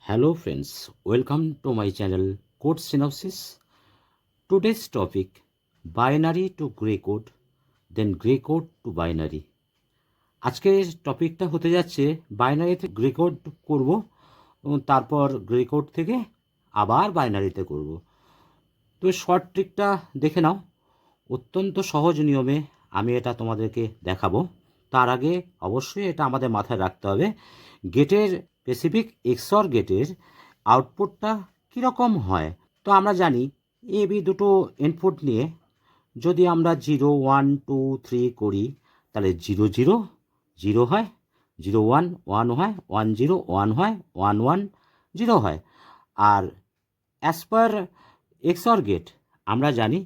Hello friends, welcome to my channel Code Synopsis. Today's topic binary to gray code, then gray code to binary. আজকের টপিকটা হতে যাচ্ছে বাইনারিতে grey code করব এবং তারপর গ্রে কোড থেকে আবার বাইনারিতে করব। তো শর্ট ট্রিকটা দেখে নাও, অত্যন্ত সহজ নিয়মে আমি এটা তোমাদেরকে দেখাবো। তার আগে অবশ্যই এটা আমাদের মাথায় রাখতে হবে, গেটের স্পেসিফিক এক্সঅর গেটের আউটপুটটা কীরকম হয়। তো আমরা জানি এ বি দুটো ইনপুট নিয়ে যদি আমরা 0 1 2 3 করি তাহলে 0 0 0 হয়, 0 1 1 হয়, 1 0 1 হয়, 1 1 0 হয়। আর অ্যাজ পার এক্সঅর গেট আমরা জানি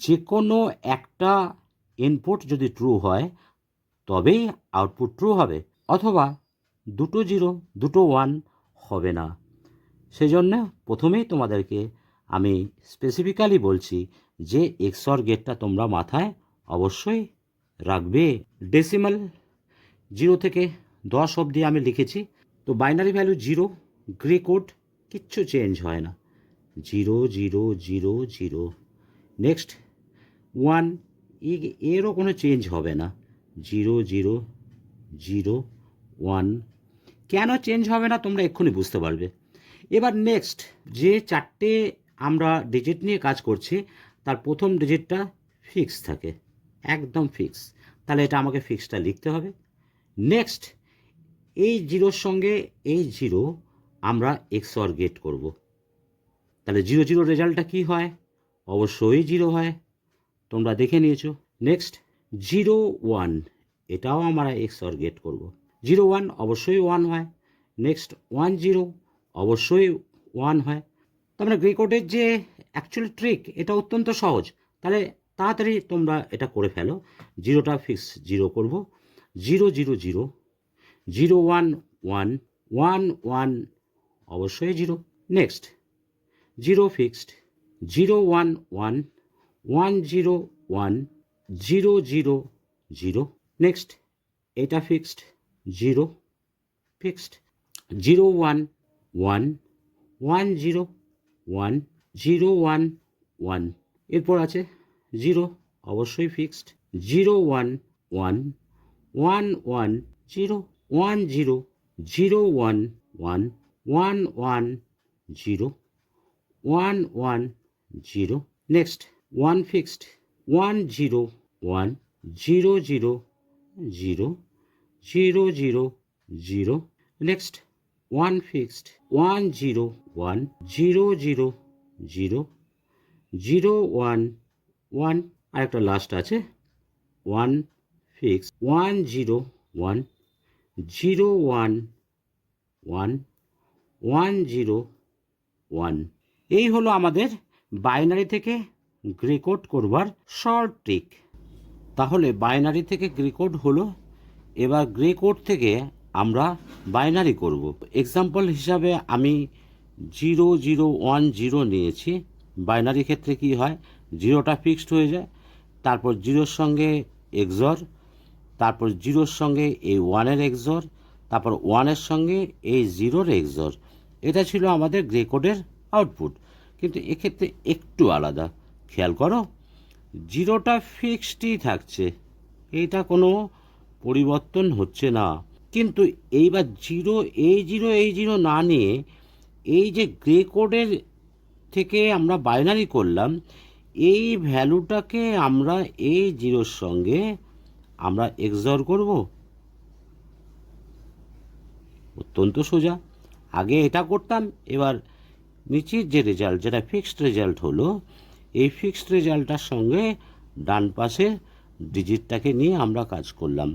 যে কোনো একটা ইনপুট যদি ট্রু হয় তবেই আউটপুট ট্রু হবে, অথবা দুটো 0 দুটো 1 হবে না। সেজন্য প্রথমেই তোমাদেরকে আমি স্পেসিফিক্যালি বলছি যে এক্সঅর গেটটা তোমরা মাথায় অবশ্যই রাখবে। ডেসিমাল 0 থেকে 10 অবধি আমি লিখেছি। তো বাইনারি ভ্যালু 0, গ্রে কোড কিচ্ছু চেঞ্জ হয় না, 0 0 0 0। নেক্সট 1, এরও কোনো চেঞ্জ হবে না, 0 0 0 1। কেন চেঞ্জ হবে না তোমরা এক্ষুনি বুঝতে পারবে। এবার নেক্সট যে চারটে আমরা ডিজিট নিয়ে কাজ করছি তার প্রথম ডিজিটটা ফিক্স থাকে, একদম ফিক্স, তাহলে এটা আমাকে ফিক্সটা লিখতে হবে। নেক্সট এই 0-র সঙ্গে এই 0 আমরা এক্সঅর গেট করব, তাহলে 0 0 রেজাল্টটা কি হয়? অবশ্যই 0 হয়, তোমরা দেখে নিয়েছো। নেক্সট 0 1, এটাও আমরা এক্সঅর গেট করব, 0 1 অবশ্যই 1 হয়। নেক্সট 1 0 অবশ্যই 1 হয়। তার মানে গ্রে কোডের যে অ্যাকচুয়ালি ট্রিক এটা অত্যন্ত সহজ, তাহলে তাড়াতাড়ি তোমরা এটা করে ফেলো। 0টা ফিক্স 0 করব, 0 0 0 0 1 1 1 1 অবশ্যই 0। Next 0 fixed, 0 1 1 1 0 1 0 0 0। নেক্সট এটা ফিক্সড, 0 ফিক্সড, 0 1 1 1 0 1 0 1 1। এরপর আছে 0 অবশ্যই fixed, 0 1 1 1 1 0 1 0 0 1 1 1 1 0 1 1 0। Next 1 fixed, 1 0 1 0 0 0 0 0 0। Next 1 fixed, 1 0 1 0 0 0 0 1 1। আর একটা লাস্ট আছে 1 ফিক্স, 1 0 1 0 1 1 1 0 1। এই হলো আমাদের বাইনারি থেকে গ্রে কোড করবার শর্ট ট্রিক। তাহলে বাইনারি থেকে গ্রে কোড হলো, এবার গ্রে কোড থেকে আমরা বাইনারি করব। এক্সাম্পল হিসাবে আমি 0 0 1 0 নিয়েছি। বাইনারি ক্ষেত্রে কি হয়, 0টা ফিক্সড হয়ে যায়, তারপর 0-র সঙ্গে এক্সঅর, তারপর 0-র সঙ্গে এই 1-এর এক্সঅর, তারপর 1-এর সঙ্গে এই 0-র এক্সঅর। এটা ছিল আমাদের গ্রে কোডের আউটপুট। কিন্তু এক্ষেত্রে একটু আলাদা, খেয়াল করো, 0টা ফিক্সডই থাকছে, এইটা কোনো পরিবর্তন হচ্ছে না। কিন্তু এইবার 0 এই 0 এই 0 না নিয়ে এই যে গ্রে কোডের থেকে আমরা বাইনারি করলাম, এই ভ্যালুটাকে আমরা এই 0-র সঙ্গে আমরা এক্সঅর করব। অত্যন্ত সোজা, আগে এটা করতাম, এবার নিচের যে রেজাল্ট যেটা ফিক্সড রেজাল্ট হলো, এই ফিক্সড রেজাল্টটার সঙ্গে ডান পাশে ডিজিটটাকে নিয়ে আমরা কাজ করলাম।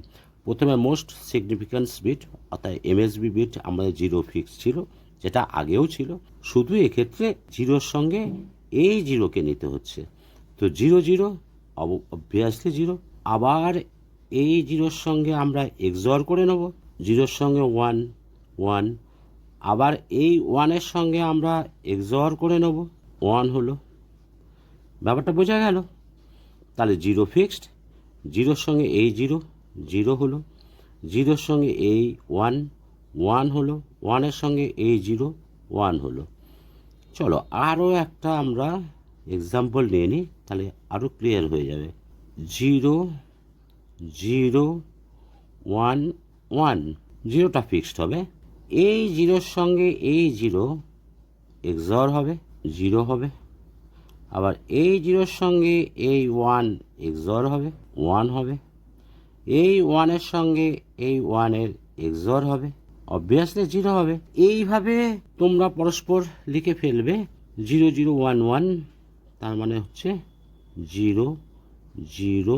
প্রথমে মোস্ট সিগনিফিক্যান্স বিট অর্থাৎ এমএসবি বিট আমাদের 0 ফিক্স ছিল, যেটা আগেও ছিল, শুধু এক্ষেত্রে 0-র সঙ্গে এই 0কে নিতে হচ্ছে। তো 0 0 অবভিয়াসলি 0, আবার এই 0-র সঙ্গে আমরা এক্সঅর করে নেব, 0-র সঙ্গে 1 1, আবার এই 1-এর সঙ্গে আমরা এক্সঅর করে নেব, 1 হলো। ব্যাপারটা বোঝা গেল? তাহলে 0 ফিক্সড, 0-র সঙ্গে এই 0 0 হলো, 0-র সঙ্গে এই 1 1 হলো, ওয়ানের সঙ্গে এই জিরো ওয়ান হলো। চলো আরও একটা আমরা এক্সাম্পল নিয়ে নিই, তাহলে আরও ক্লিয়ার হয়ে যাবে। 0 0 1 1, জিরোটা ফিক্সড হবে। এই জিরোর সঙ্গে এই জিরো এক্সর হবে, জিরো হবে। আবার এই জিরোর সঙ্গে এই ওয়ান এক্সর হবে, ওয়ান হবে। এই ওয়ানের সঙ্গে এই ওয়ানের এক্সর হবে, অবভিয়াসলি জিরো হবে। এইভাবে তোমরা পরস্পর লিখে ফেলবে 0 0 1 1, তার মানে হচ্ছে 0 0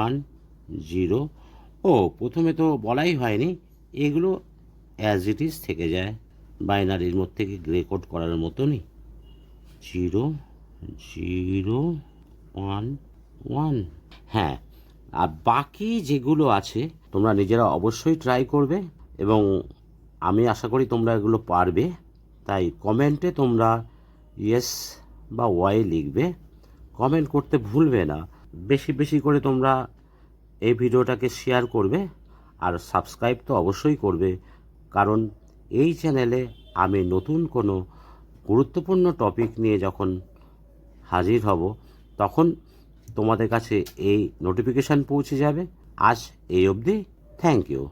1 0। ও প্রথমে তো বলাই হয়নি, এগুলো অ্যাজ ইট ইজ থেকে যায়, বাইনারির মধ্যে থেকে গ্রে কোড করার মতনই। 0 0 1 1। হ্যাঁ, আর বাকি যেগুলো আছে তোমরা নিজেরা অবশ্যই ট্রাই করবে, এবং আমি আশা করি তোমরা এগুলো পারবে। তাই কমেন্টে তোমরা ইয়েস বা ওয়াই লিখবে, কমেন্ট করতে ভুলবে না। বেশি বেশি করে তোমরা এই ভিডিওটাকে শেয়ার করবে, আর সাবস্ক্রাইব তো অবশ্যই করবে, কারণ এই চ্যানেলে আমি নতুন কোনো গুরুত্বপূর্ণ টপিক নিয়ে যখন হাজির হব তখন তোমাদের কাছে এই নোটিফিকেশান পৌঁছে যাবে। আজ এই অবধি, থ্যাংক ইউ।